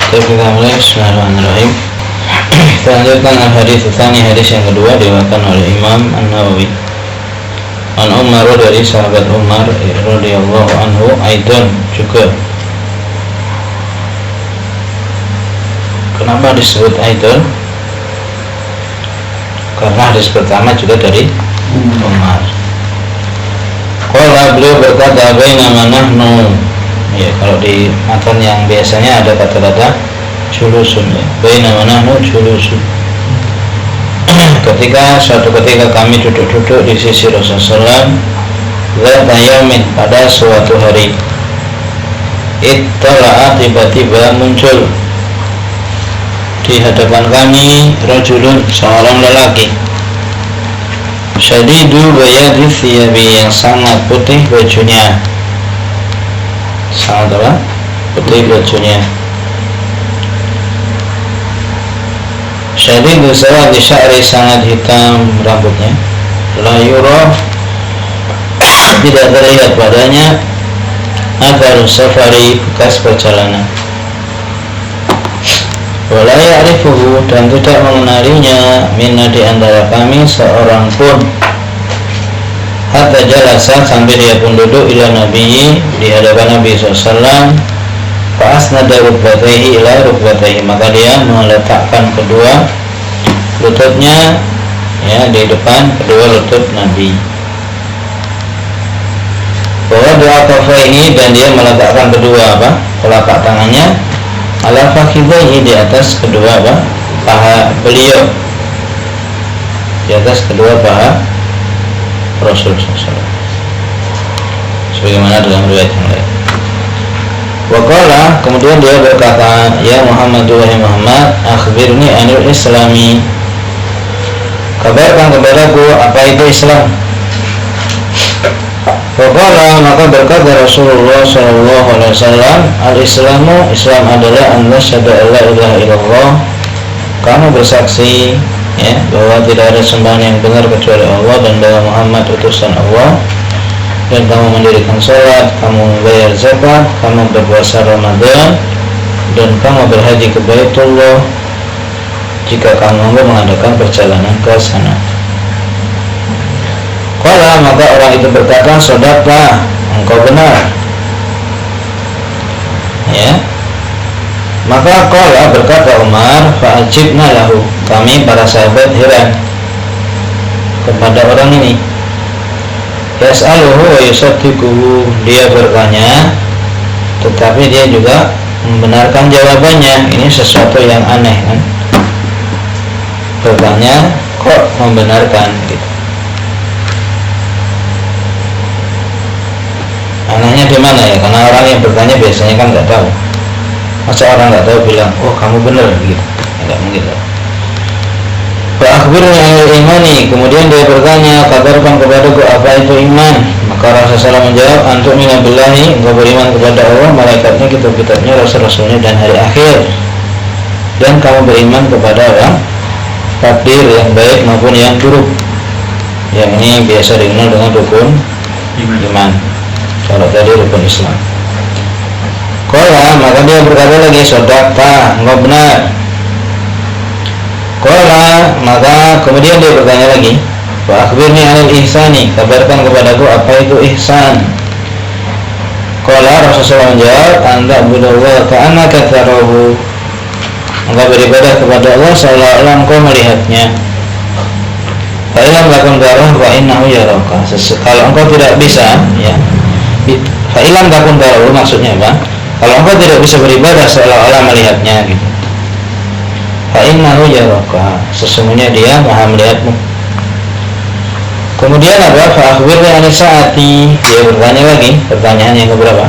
Kita mulai. Bismillahirrahmanirrahim. Kita lanjutkan hadis tsani, hadis yang kedua diriwayatkan oleh Imam An-Nawawi. An Umar, dari sahabat Umar radhiyallahu anhu, aidan juga. Kenapa disebut aidan? Karena hadis pertama juga dari Umar. Qala, beliau berkata, bainama nahnu, ya kalau di matan yang biasanya ada kata-kata julusun, ya, bainama nahnu julusun. Suatu ketika kami duduk-duduk di sisi Rasulullah zata yaumin, pada suatu hari, ittala'a, tiba-tiba muncul di hadapan kami rajulun, seorang lelaki, syadidu bayadi thiyabi, yang sangat putih bajunya, sangat apa? Putih bajunya. Syadidu sawadi sya'ri, sangat hitam rambutnya. La yura, tidak terlihat padanya atharu safari, bekas perjalanan. Wala ya'rifuhu, dan tidak mengenalinya, minna, di antara kami seorang pun. Hatta jalasa, sampai dia pun duduk, ila Nabi, di hadapan Nabi SAW. Fa'asnada rukbatayhi ila rukbatayhi, maka dia meletakkan kedua lututnya, ya, di depan kedua lutut Nabi. Bahwa doa kafaihi, dan dia meletakkan kedua telapak tangannya, ala fakhidaihi, di atas kedua paha beliau, di atas kedua paha Rasul SAW, sebagaimana dalam riwayat yang lain. Waqala, kemudian dia berkata, ya Muhammad, wahai Muhammad, akhbirni anil islami, kabarkan kepadaku apa itu Islam. Waqala, maka berkata Rasulullah SAW, al-islamu, Islam adalah an tasyhadu an la ilaha illallah, kamu bersaksi, ya, bahwa tidak ada sembahan yang benar kecuali Allah, dan bahwa Muhammad utusan Allah, dan kamu mendirikan sholat, kamu membayar zakat, kamu berpuasa Ramadan, dan kamu berhaji ke Baitullah jika kamu mampu mengadakan perjalanan ke sana. Qala, maka orang itu berkata, shadaqta, engkau benar, ya. Maka qala, berkata Umar, fa'ajibna lahu, kami para sahabat heran kepada orang ini. Yas'aluhu wa yusaddiquhu, dia bertanya tetapi dia juga membenarkan jawabannya. Ini sesuatu yang aneh, kan? Bertanya kok membenarkan, gitu. Anehnya di mana, ya? Karena orang yang bertanya biasanya kan nggak tahu. Masa orang nggak tahu bilang, oh kamu benar, gitu? Nggak mungkin. Akhbirni anil imani, kemudian dia bertanya, kabarkan kepadaku apa itu iman. Maka Rasulullah menjawab, antu'mina billahi, engkau beriman kepada Allah, malaikatnya, kitab-kitabnya, rasul-rasulnya, dan hari akhir, dan kamu beriman kepada takdir yang baik maupun yang buruk. Yang ini biasa dikenal dengan rukun iman. Kalau tadi rukun Islam. Qala, maka dia berkata lagi, shadaqta, engkau benar. Qala, maka kemudian dia bertanya lagi, wa akhbirni anil ihsani, kabarkan kepadaku apa itu ihsan. Qala, Rasulullah menjawab, anta budallah ka'annaka tarahu, engkau beribadah kepada Allah seolah-olah engkau melihatnya. Fa illam takun tarahu fa innahu yaraka, kalau engkau tidak bisa, ya, fa illam takun tarahu, maksudnya apa? Kalau engkau tidak bisa beribadah seolah-olah melihatnya, gitu. Fa'innahu yaraka, sesungguhnya dia maha melihatmu. Kemudian apa? Fa'akhbirni ani sa'ati, dia bertanya lagi, pertanyaan yang keberapa?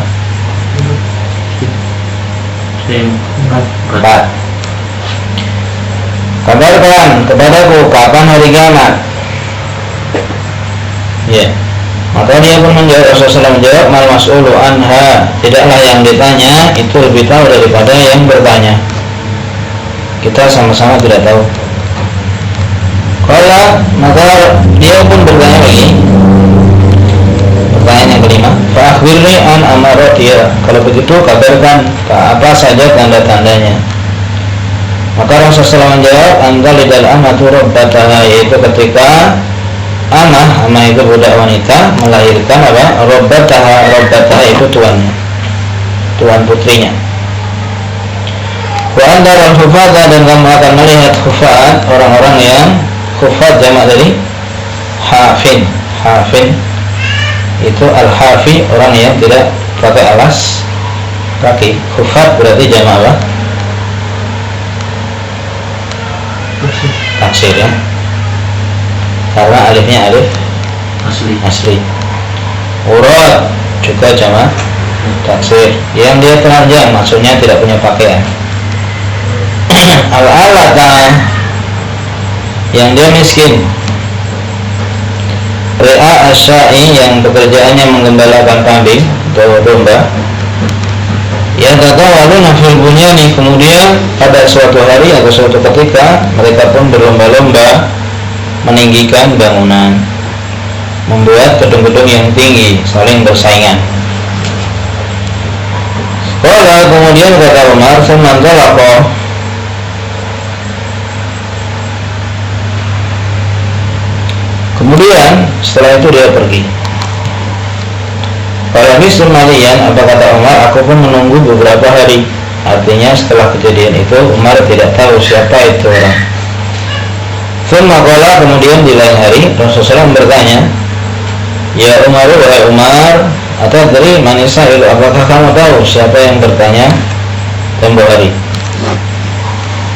4. Kabarkan kepadaku kapan hari kiamat. Ya. Maka dia pun menjawab, Rasulullah menjawab, mal mas'ulu anha, tidaklah yang ditanya itu lebih tahu daripada yang bertanya. Kita sama-sama tidak tahu. Qala, maka dia pun bertanya lagi. Pertanyaan pertanyaan yang kelima, fa akhbirni an amaratiha. Kalau begitu kabarkan apa saja tanda-tandanya. Maka Rasulullah menjawab, andalidal amatu rabbataha, yaitu ketika amah itu budak wanita melahirkan apa? Rabbataha itu tuannya, tuan putrinya. Wa andal hufadha, dan kamu akan melihat hufad, orang-orang yang hufad jamak dari hafin itu al-hafi, orang yang tidak pakai alas kaki. Hufad berarti jamak apa? Taksir ya, karena alifnya alif asli. Urad juga jamak taksir, yang dia telanjang, maksudnya tidak punya pakaian. Al-alata, yang dia miskin. Ri'a asyai, yang pekerjaannya menggembalakan kambing atau domba. Ya tatawaluna fil bunyani, kemudian pada suatu hari atau suatu ketika mereka pun berlomba-lomba meninggikan bangunan, membuat gedung-gedung yang tinggi, saling bersaingan. Kemudian kata Umar, "Famantalaqo." Kemudian setelah itu dia pergi. Kalau misal malian, apa kata Umar, aku pun menunggu beberapa hari. Artinya setelah kejadian itu Umar tidak tahu siapa itu orang. Thumma, kemudian di lain hari Rasulullah bertanya, ya Umar, wahai Umar, atau dari manisa itu, apakah kamu tahu siapa yang bertanya tempoh hari?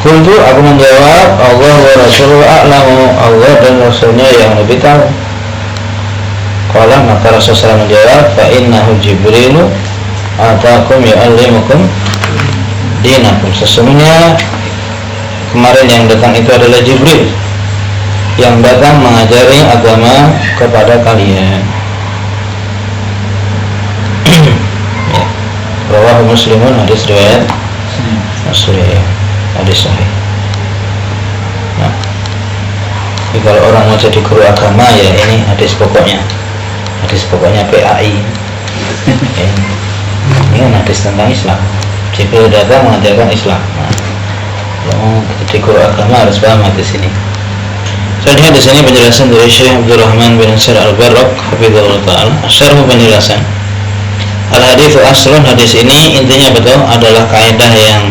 Kultu, aku menjawab, Allah wa Rasulullah a'lamu, Allah dan Rasulnya yang lebih tahu. Qala, maka Rasulullah menjawab, fa innahu Jibrilu atakum yu'allimukum dinakum. Sesungguhnya kemarin yang datang itu adalah Jibril, yang datang mengajari agama kepada kalian. Ya. Rawahu Muslimun, hadis riwayat Muslim, hadis sahih. Nah, jadi kalau orang mau jadi guru agama, ya ini hadis pokoknya PAI. Ya. Ini kan hadis tentang Islam. Jibril datang mengajarkan Islam. Nah, kalau mau jadi guru agama harus paham hadis ini. Selanjutnya di sini penjelasan dari Syekh Abdul Rahman bin Nasir Al-Barrak hafizahullah taala. Syarh penjelasan. Al-haditsu aslun, hadis ini intinya betul adalah kaidah yang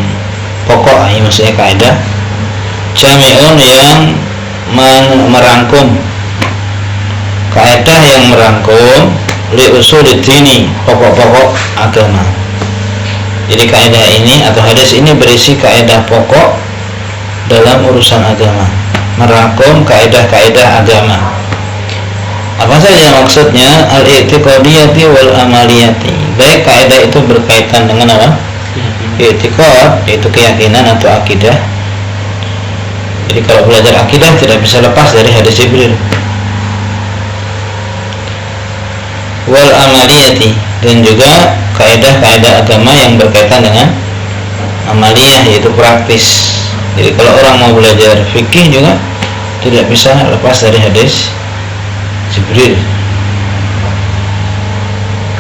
pokok, ini maksudnya kaidah jami'un, yang merangkum, kaidah yang merangkum li usuliddini, pokok-pokok agama. Jadi kaidah ini atau hadis ini berisi kaidah pokok dalam urusan agama, merangkum kaidah-kaidah agama. Apa saja maksudnya? Al-i'tiqadiyati wal amaliyati, baik kaidah itu berkaitan dengan apa? I'tiqad, yaitu keyakinan atau akidah. Jadi kalau belajar akidah tidak bisa lepas dari hadis Jibril. Wal amaliyati, dan juga kaidah-kaidah agama yang berkaitan dengan amaliyah, yaitu praktis. Jadi kalau orang mau belajar fikih juga tidak bisa lepas dari hadis Jibril.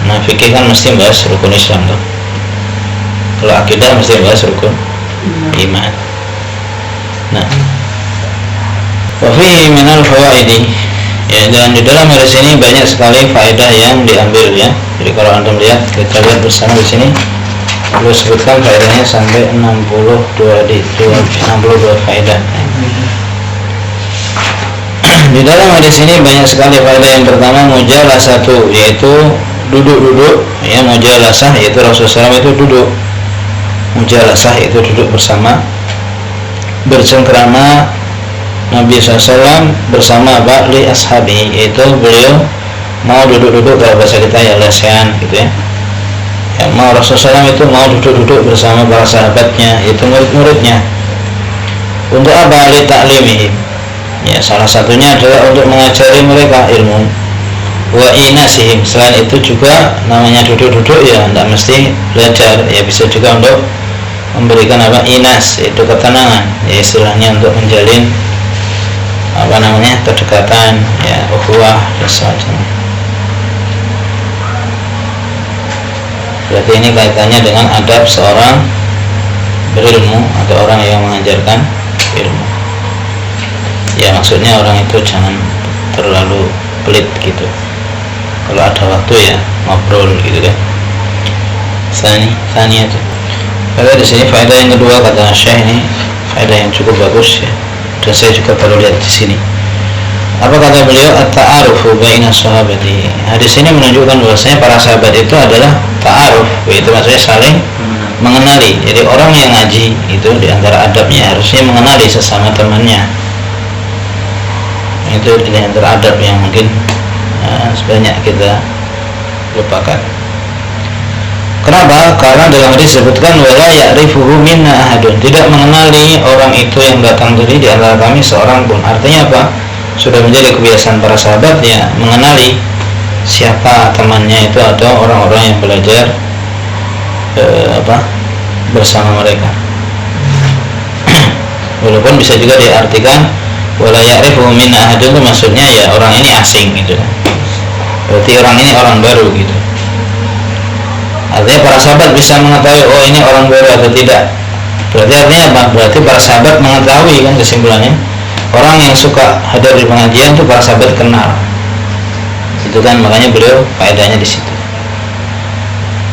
Nah, fikih kan mesti bahas rukun Islam tuh. Kalau akidah mesti bahas rukun iman. Nah, wa fihi minal fawaidi, ya, dan di dalam hadis ini banyak sekali faedah yang diambil ya. Jadi kalau Anda melihat, kita lihat bersama di sini, beliau sebutkan faedahnya sampai 62 faedah. Di dalam hadis ini banyak sekali faedah. Yang pertama mujalasah, yaitu duduk-duduk ya. Mujalasah yaitu Rasulullah SAW itu duduk. Mujalasah itu duduk bersama, bercengkrama Nabi SAW bersama ba'li ashabi, yaitu beliau mau duduk-duduk, kalau bahasa kita ya lesehan gitu ya. Ya, mau Rasulullah SAW itu mau duduk-duduk bersama para sahabatnya, yaitu murid-muridnya. Untuk apa? Li ta'limihim, ya, salah satunya adalah untuk mengajari mereka ilmu. Wa inasihim, selain itu juga namanya duduk-duduk ya, tidak mesti belajar ya, bisa juga untuk memberikan apa? Inas, yaitu ketenangan ya, istilahnya untuk menjalin apa namanya, kedekatan ya, ukhuwah dan semacamnya. Berarti ini kaitannya dengan adab seorang berilmu atau orang yang mengajarkan ilmu. Ya maksudnya orang itu jangan terlalu pelit gitu. Kalau ada waktu ya ngobrol gitu kan. Sani itu. Pada di sini faedah yang kedua kata Syekh ini faedah yang cukup bagus ya. Dan saya juga baru lihat di sini. Apa kata beliau? At-ta'arufu baina sahabati. Hadis ini menunjukkan bahwasanya para sahabat itu adalah ta'aruf, yaitu maksudnya saling mengenali. Jadi orang yang ngaji itu di antara adabnya harusnya mengenali sesama temannya. Itu di antara adab yang mungkin sebanyak kita lupakan. Kenapa? Karena dalam hadis disebutkan wala ya'rifuhu minna ahadun. Tidak mengenali orang itu yang datang tadi di antara kami seorang pun. Artinya apa? Sudah menjadi kebiasaan para sahabat ya mengenali siapa temannya itu atau orang-orang yang belajar bersama mereka. Walaupun bisa juga diartikan wala ya'rifuhu minna ahadun itu maksudnya ya orang ini asing gitu. Berarti orang ini orang baru gitu. Artinya para sahabat bisa mengetahui oh ini orang baru atau tidak. Berarti artinya apa? Berarti para sahabat mengetahui kan kesimpulannya. Orang yang suka hadir di pengajian itu para sahabat kenal. Itu kan makanya beliau faedahnya di situ.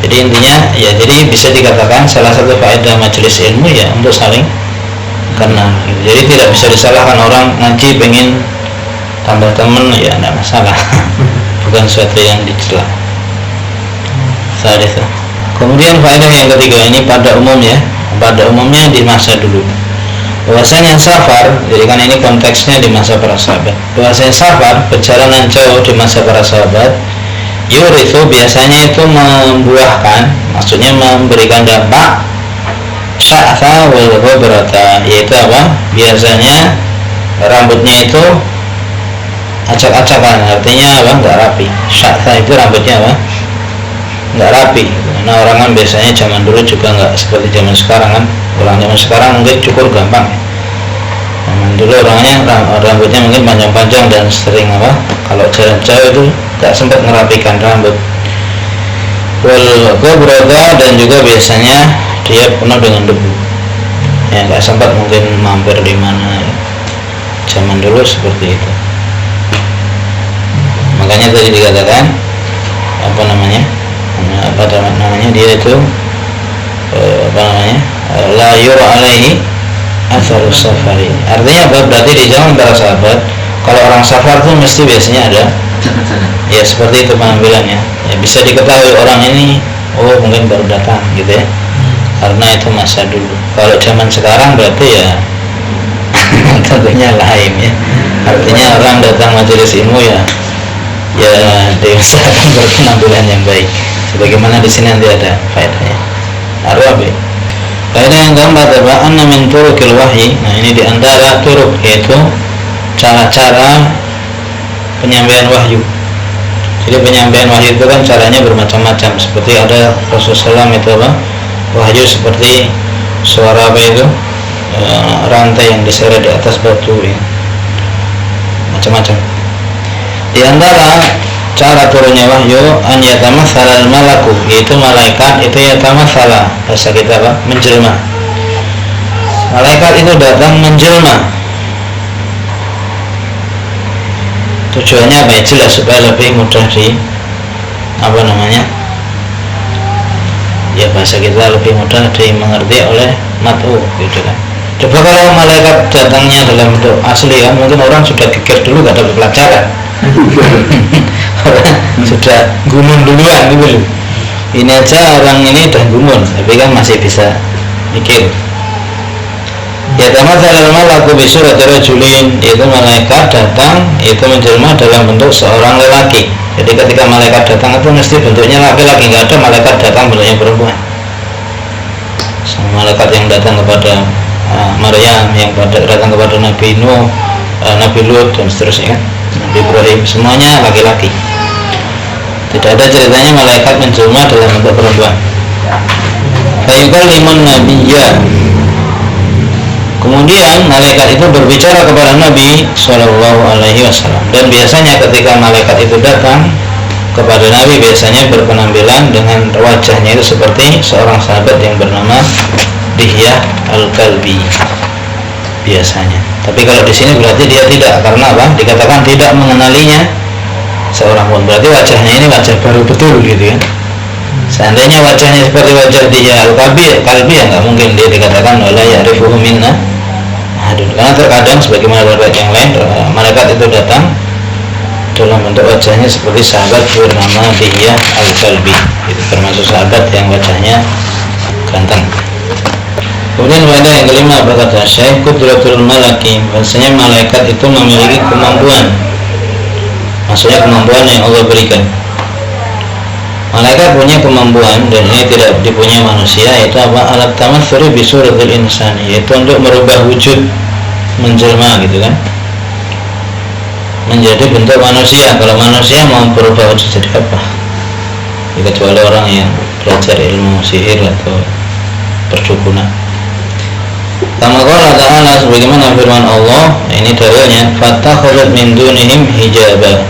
Jadi intinya ya jadi bisa dikatakan salah satu faedah majelis ilmu ya untuk saling kenal. Jadi tidak bisa disalahkan orang ngaji pengen tambah teman ya tidak masalah. Bukan sesuatu yang dicela. Itu. Kemudian faedah yang ketiga ini pada umumnya di masa dulu. Bahwasanya safar, jadi kan ini konteksnya di masa para sahabat. Bahwasanya safar, perjalanan jauh di masa para sahabat, yurithu biasanya itu membuahkan, maksudnya memberikan dampak sya'fa wal ghabrata, yaitu apa? Biasanya rambutnya itu acak-acakan, artinya apa? Enggak rapi. Sya'fa itu rambutnya apa? Nggak rapi. Nah orang kan biasanya zaman dulu juga nggak seperti zaman sekarang kan. Orang zaman sekarang mungkin cukur gampang ya. Zaman dulu orangnya rambutnya mungkin panjang-panjang dan sering apa? Kalau jalan jauh itu nggak sempat merapikan rambut. Wal ghabrata dan juga biasanya dia penuh dengan debu. Ya nggak sempat mungkin mampir di mana. Ya. Zaman dulu seperti itu. Makanya tadi dikatakan apa namanya dia itu la yura alaihi atharus safari. Artinya apa? Berarti di zaman para sahabat kalau orang safar tuh mesti biasanya ada ya seperti itu pengambilannya ya, bisa diketahui orang ini oh mungkin baru datang gitu ya, karena itu masa dulu. Kalau zaman sekarang berarti ya tentunya lain ya, artinya orang datang majelis ilmu ya diusahakan berpenampilan yang baik. Sebagaimana di sini nanti ada faedahnya. Arabi. Faedah yang keempat adalah anna min turuqil wahyi. Nah, ini di antara turuk yaitu cara-cara penyampaian wahyu. Jadi penyampaian wahyu itu kan caranya bermacam-macam. Seperti ada Rasulullah SAW itu apa? Wahyu seperti suara apa itu? Rantai yang diseret di atas batu ya. Macam-macam. Di antara cara turunnya wahyu an yatamatsalal malaku, yaitu malaikat itu yatamatsalah, bahasa kita apa? Menjelma. Malaikat itu datang menjelma. Tujuannya apa ya? Jelas supaya lebih mudah di apa namanya? Ya bahasa kita lebih mudah dimengerti oleh mat'u gitu kan. Coba kalau malaikat datangnya dalam bentuk asli ya, mungkin orang sudah pikir dulu gak dapat pelajaran. Sudah gumun duluan gitu. Ini aja orang ini udah gumun, tapi kan masih bisa mikir. Ya tamatsalal malaku bi surati rajulin, itu malaikat datang itu menjelma dalam bentuk seorang lelaki. Jadi ketika malaikat datang itu mesti bentuknya laki-laki, nggak ada malaikat datang bentuknya perempuan. Sama malaikat yang datang kepada Maryam, yang datang kepada Nabi Nuh, Nabi Lut dan seterusnya kan, Nabi Ibrahim, semuanya laki-laki. Tidak ada ceritanya malaikat menjelma dalam bentuk perempuan. Fayukallimun nabiyya. Kemudian malaikat itu berbicara kepada Nabi SAW. Dan biasanya ketika malaikat itu datang kepada Nabi biasanya berpenampilan dengan wajahnya itu seperti seorang sahabat yang bernama Dihyah Al-Kalbi biasanya. Tapi kalau di sini berarti dia tidak, karena apa? Dikatakan tidak mengenalinya seorang pun. Berarti wajahnya ini wajah baru betul gitu kan. Seandainya wajahnya seperti wajah Dihyah Al-Kalbi ya nggak mungkin dia dikatakan wala ya'rifuhu minna ahadun. Karena terkadang sebagaimana riwayat yang lain, malaikat itu datang dalam bentuk wajahnya seperti sahabat bernama Dihyah Al-Kalbi. Itu termasuk sahabat yang wajahnya ganteng. Kemudian faedah yang kelima, berkata Syekh, Qudratul Malaki, bahasanya malaikat itu memiliki kemampuan, maksudnya kemampuan yang Allah berikan. Malaikat punya kemampuan, dan ini tidak dipunyai manusia, yaitu apa? Alat tamatsuri bi suratil insani, yaitu untuk merubah wujud, menjelma gitu kan, menjadi bentuk manusia. Kalau manusia mau berubah wujud jadi apa? Ya, kecuali orang yang belajar ilmu sihir atau perdukunan. Kama qala ta'ala, sebagaimana firman Allah, ini dalilnya, fattakhadhat min dunihim hijaba.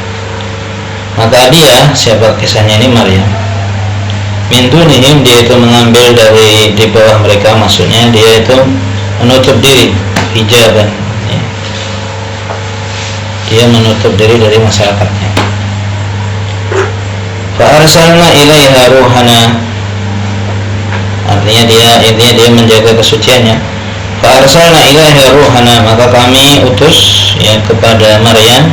Maka dia, siapa kisahnya ini, Maryam, min dunihim, dia itu mengambil dari di bawah mereka, maksudnya dia itu menutup diri, hijaban ya. Dia menutup diri dari masyarakatnya. Fa arsalna ilaiha ruhana, artinya dia menjaga kesuciannya. Fa arsalna ilaiha ruhana, maka kami utus ya kepada Maryam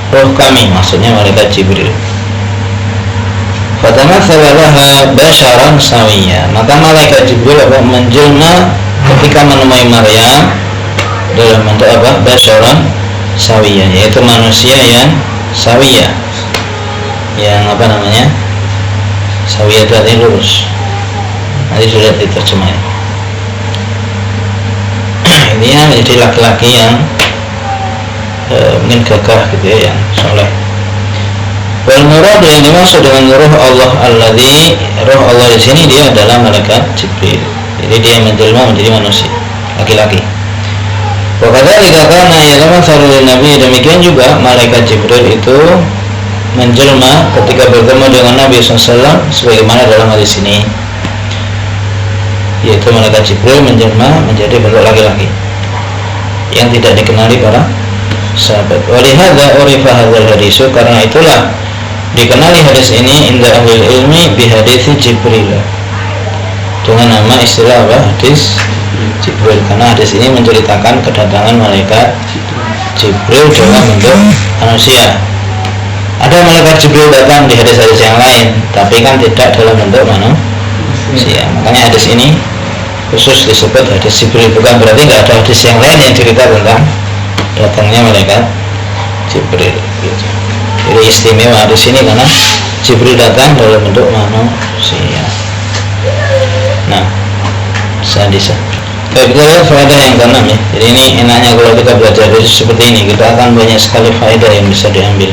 roh kami, maksudnya malaikat Jibril. Fatamatsala laha basharan sawiyya, maka malaikat Jibril menjelma ketika menemui Maryam dalam bentuk apa? Basharan sawiyya, yaitu manusia yang sawiyya, yang apa namanya? Sawiyya itu artinya lurus. Nanti sudah diterjemahkan. Intinya jadi laki-laki yang mungkin gagah gitu ya, yang soleh. Wal murad, yang dimaksud dengan roh Allah alladzi, roh Allah di sini dia adalah malaikat Jibril. Jadi dia menjelma menjadi manusia, laki-laki. Wa kadzalika kana yatamatsalu lin nabi, demikian juga malaikat Jibril itu menjelma ketika bertemu dengan Nabi SAW, sebagaimana dalam hadis ini, yaitu malaikat Jibril menjelma menjadi bentuk laki-laki yang tidak dikenali para sahabat. Walihada urifa hadzal hadis, karena itulah dikenali hadis ini inda ahli ilmi bi hadits Jibril, dengan nama istilah apa? Hadis Jibril, karena hadis ini menceritakan kedatangan malaikat Jibril dalam bentuk manusia. Ada malaikat Jibril datang di hadis-hadis yang lain, tapi kan tidak dalam bentuk manusia. Makanya hadis ini khusus disebut hadis Jibril, bukan berarti nggak ada hadis yang lain yang cerita tentang datangnya malaikat Jibril gitu. Jadi istimewa hadis ini karena Jibril datang dalam bentuk manusia. Nah, sadisa. Baik, kita lihat faedah yang keenam ya. Jadi ini enaknya kalau kita belajar hadis seperti ini, kita akan banyak sekali faedah yang bisa diambil.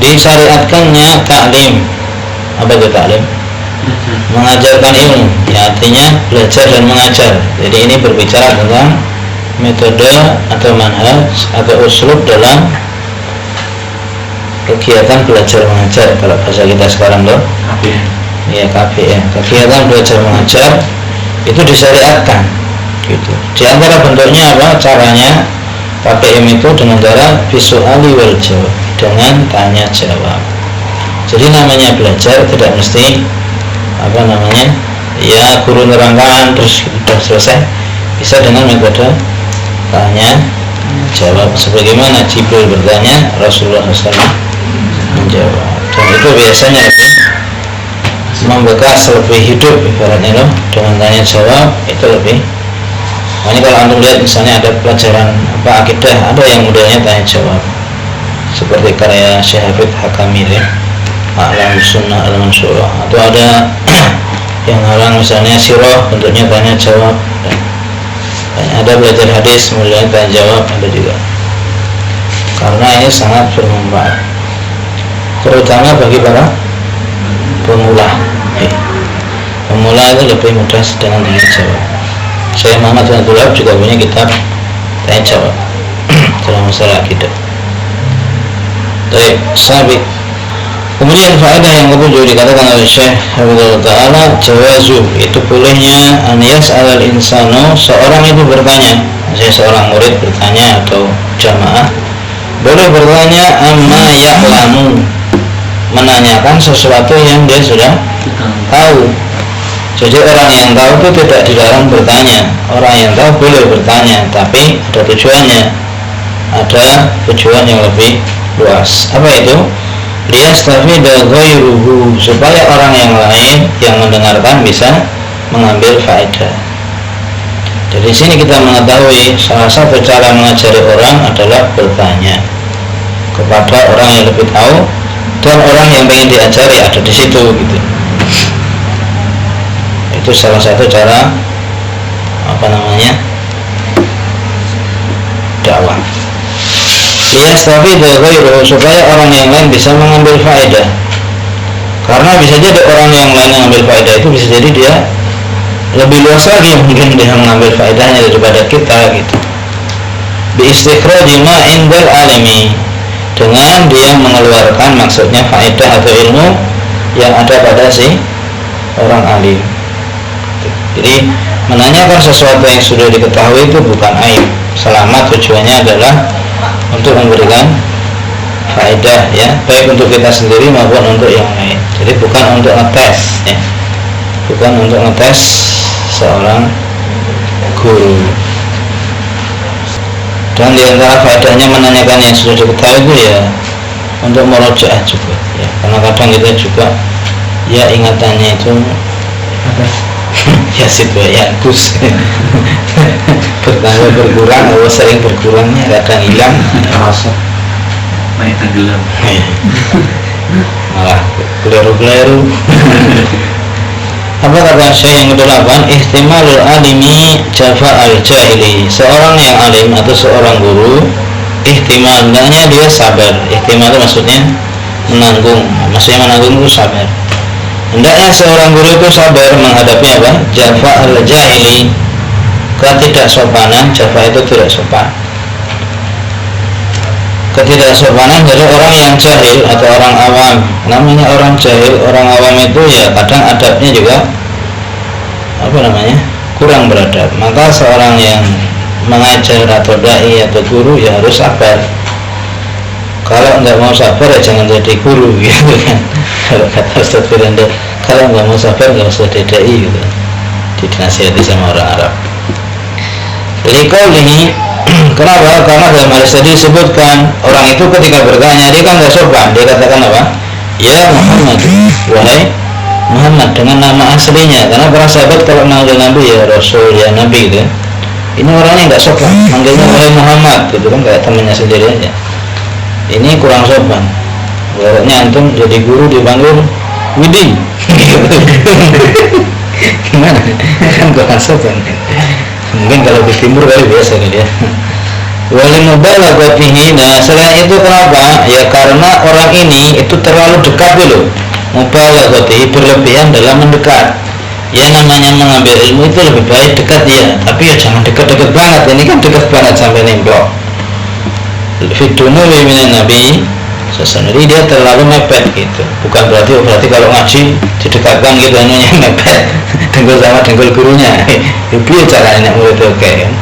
Disyariatkannya taklim. Apa itu taklim? Mengajarkan ilmu, ya, artinya belajar dan mengajar. Jadi ini berbicara tentang metode atau manhaj atau uslub dalam kegiatan belajar mengajar. Kalau bahasa kita sekarang loh, ya KPM, kegiatan belajar mengajar itu disyariatkan gitu. Di antara bentuknya apa? Caranya KPM itu dengan cara visuali wal jawab, dengan tanya jawab. Jadi namanya belajar tidak mesti apa namanya, ya guru nerangkan terus sudah selesai, bisa dengan metode tanya jawab, sebagaimana Jibril bertanya, Rasulullah SAW menjawab, dan itu biasanya lebih membekas, lebih hidup ibaratnya loh, dengan tanya jawab itu lebih. Makanya kalau antum lihat misalnya ada pelajaran apa akidah, ada yang modelnya tanya jawab, seperti karya Syekh Hafidz Hakami ya, A'lam Sunnah Al-Mansurah, atau ada yang halang misalnya sirah, bentuknya tanya jawab. Ada belajar hadis mulai tanya jawab, ada juga, karena ini sangat bermanfaat terutama bagi para pemula. Pemula itu lebih mudah dengan tanya jawab. Saya Muhammad bin Abdullah juga punya kitab tanya jawab dalam masalah akidah. Baik, sahabat. Kemudian faedah yang ketujuh dikatakan oleh Syekh Hafizahullah Ta'ala, jawazu, itu bolehnya aniyas alal insano, seorang itu bertanya, misalnya seorang murid bertanya atau jamaah boleh bertanya amma ya'lamu, menanyakan sesuatu yang dia sudah tahu. Jadi orang yang tahu itu tidak dilarang bertanya, orang yang tahu boleh bertanya, tapi ada tujuannya, ada tujuan yang lebih luas. Apa itu? Liyastafida ghairuhu, supaya orang yang lain yang mendengarkan bisa mengambil faedah. Dari sini kita mengetahui salah satu cara mengajari orang adalah bertanya kepada orang yang lebih tahu, dan orang yang ingin diajari ada di situ gitu. Itu salah satu cara dakwah. Liyastafida ghairuhu, supaya orang yang lain bisa mengambil faedah. Karena bisa jadi orang yang lain mengambil faedah itu bisa jadi dia lebih luas lagi mungkin dia mengambil faedahnya daripada kita gitu. Bi istikhraji ma indal alimi, dengan dia mengeluarkan maksudnya faedah atau ilmu yang ada pada si orang alim. Jadi menanyakan sesuatu yang sudah diketahui itu bukan aib, selama tujuannya adalah untuk memberikan faedah, ya, baik untuk kita sendiri maupun untuk yang lain. Jadi bukan untuk ngetes, ya, bukan untuk ngetes seorang guru. Dan diantara faedahnya menanyakan yang sudah diketahui itu ya untuk merojaah juga, ya, karena kadang kita juga ya ingatannya itu ya ya kus bertambah berkurang atau sering berkurangnya, kadang hilang terasa banyak tenggelam, malah keliru-keliru. Apa kata Syekh yang ke-8? Ihtimalul alimi jafa al-jahili, seorang yang alim atau seorang guru ihtimalnya dia sabar. Ihtimal itu maksudnya menanggung, maksudnya menanggung itu sabar. Hendaknya seorang guru itu sabar menghadapi apa? Jafa al-jahili, ketidaksopanan. Jafa itu tidak sopan, ketidaksopanan dari orang yang jahil atau orang awam. Namanya orang jahil, orang awam itu ya kadang adabnya juga kurang beradab. Maka seorang yang mengajar atau dai atau guru ya harus sabar. Kalau nggak mau sabar ya jangan jadi guru gitu kan. Kalau kata Ustaz Firanda, kalau nggak mau sabar nggak usah jadi dai gitu. Dinasihati sama orang Arab. Liqaulihi, kenapa? Karena dalam hadis tadi disebutkan orang itu ketika bertanya dia kan nggak sopan, dia katakan apa? Ya Muhammad, wahai Muhammad, dengan nama aslinya. Karena para sahabat kalau manggil Nabi ya Rasul, ya Nabi gitu. Ini orangnya nggak sopan, manggilnya wahai Muhammad gitu kan, kayak temannya sendiri aja. Ini kurang sopan. Berarti antum jadi guru dipanggil Widi gimana? Kan kurang sopan. Mungkin kalau di timur kali biasa nih dia. Walimubalaghatihi, nah selain itu kenapa? Ya karena orang ini itu terlalu dekat dulu. Mubalaghatihi, berlebihan dalam mendekat. Ya namanya mengambil ilmu itu lebih baik dekat ya, tapi ya jangan dekat-dekat banget. Ini kan dekat banget sampai nemplok. Fidunuwi minan nabi, sesungguhnya dia terlalu mepet gitu. Bukan berarti kalau ngaji didekatkan gitu anunya mepet dengkul sama dengkul gurunya. Itu caranya murid oke kan.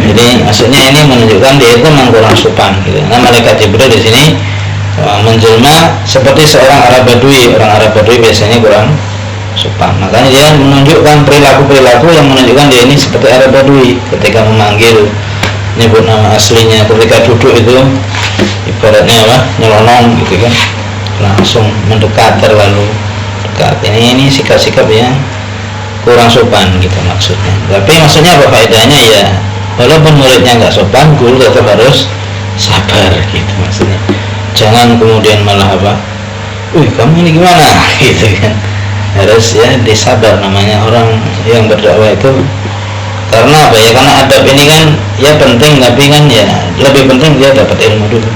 Jadi maksudnya ini menunjukkan dia itu memang kurang sopan gitu. Nah malaikat Jibril di sini menjelma seperti seorang Arab Badui. Orang Arab Badui biasanya kurang sopan. Makanya dia menunjukkan perilaku-perilaku yang menunjukkan dia ini seperti Arab Badui ketika memanggil, nyebut nama aslinya, ketika duduk itu ibaratnya apa? Nyelonong gitu kan, langsung mendekat, terlalu dekat. Ini sikap-sikap yang kurang sopan gitu maksudnya. Tapi maksudnya apa faedahnya ya? Walaupun muridnya nggak sopan, guru tetap harus sabar gitu maksudnya. Jangan kemudian malah apa? Kamu ini gimana? Gitu kan. Harus ya disabar, namanya orang yang berdakwah itu. Karena apa ya? Karena adab ini kan ya penting, tapi kan ya lebih penting dia dapat ilmu dulu.